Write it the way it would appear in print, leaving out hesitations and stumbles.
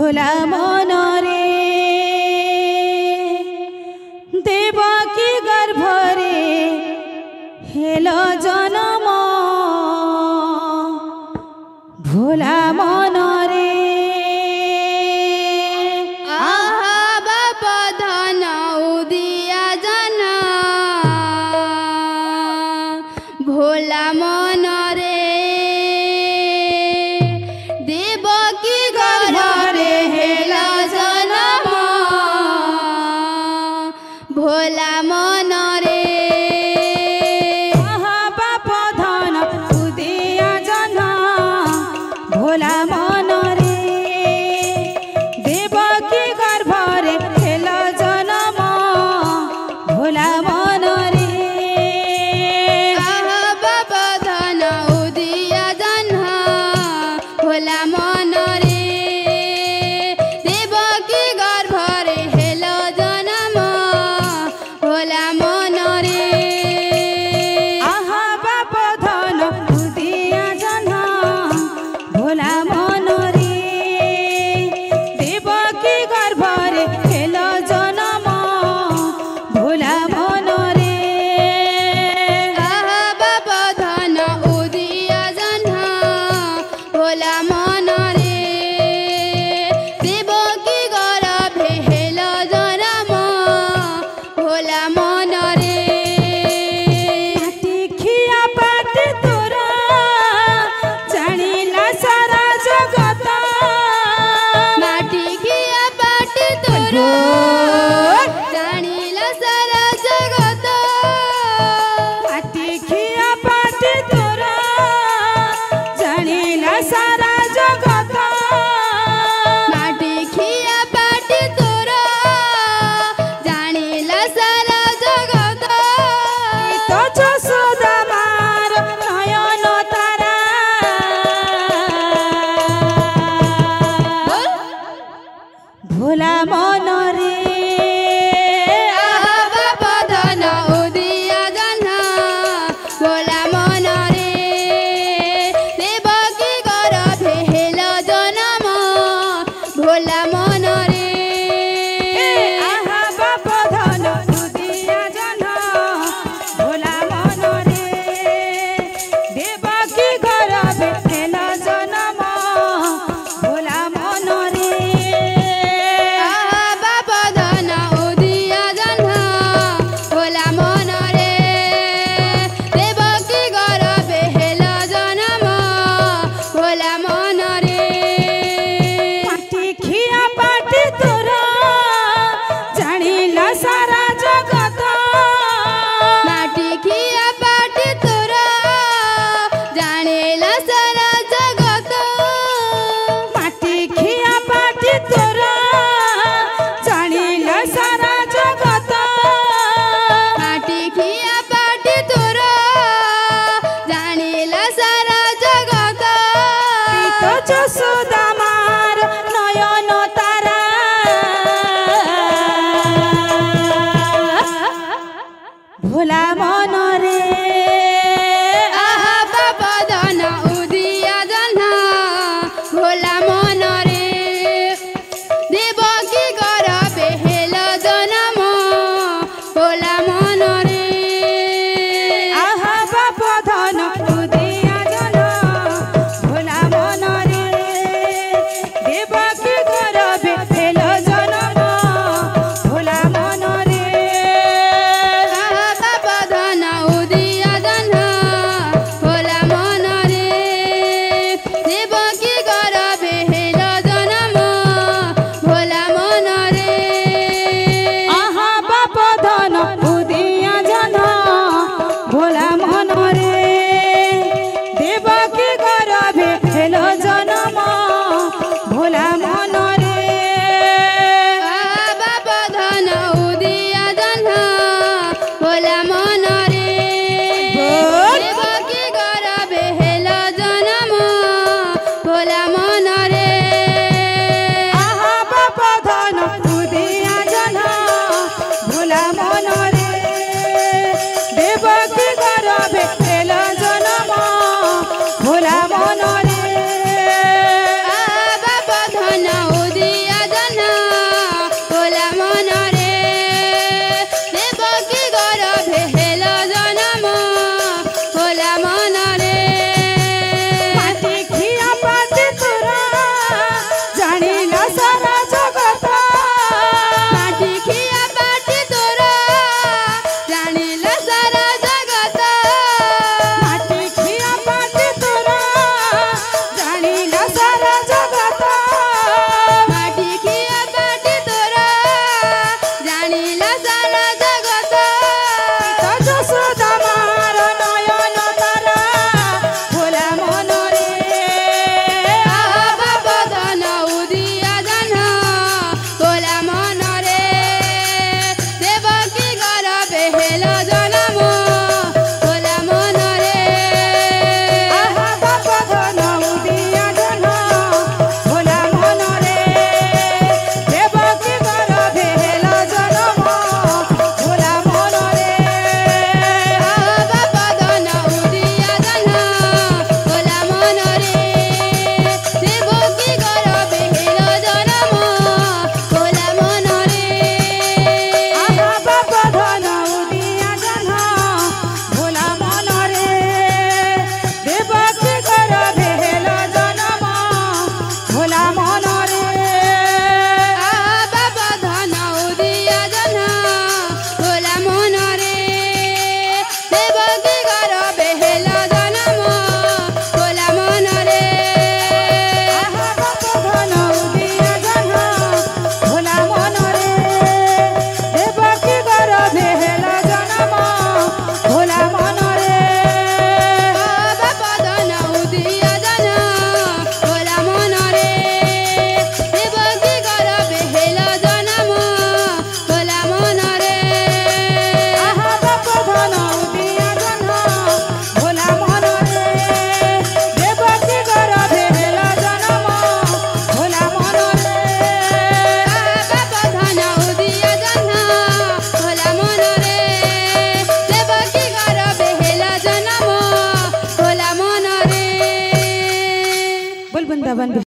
भोला मनरे Devaki गर्भरे hello जनम भोला मनरे आहा बाबा धन उदिया जना भोला मनरे देवकी गर्भरे हेला जनम भोला मनरे आहा बाप धन उदिया जना भोला मनरे देवकी गर्भरे हेलो जनम भोला मनरे आहा बाबा धन उदिया जना भोला मनरे देवकी गर्भरे हेलो जनम भोला मनरे आहा बाप धन उदिया जना भोला मनरे देवकी गर्भरे हेलो जनम भोला मनरे आहा बाबा धन उदिया जना भोला मनरे देवकी गर्भे हेलो जनम भोला मनरे खिया पाटी तोरा जानिला सारा जगत माटी खिया पाटी तोरा जानिला सारा जगत माटी खिया पाटी तोरा जानिला सारा जगत माटी खिया पाटी तोरा जानिला सारा जगत तो जसोदा मार नयन तारा भोला मनरे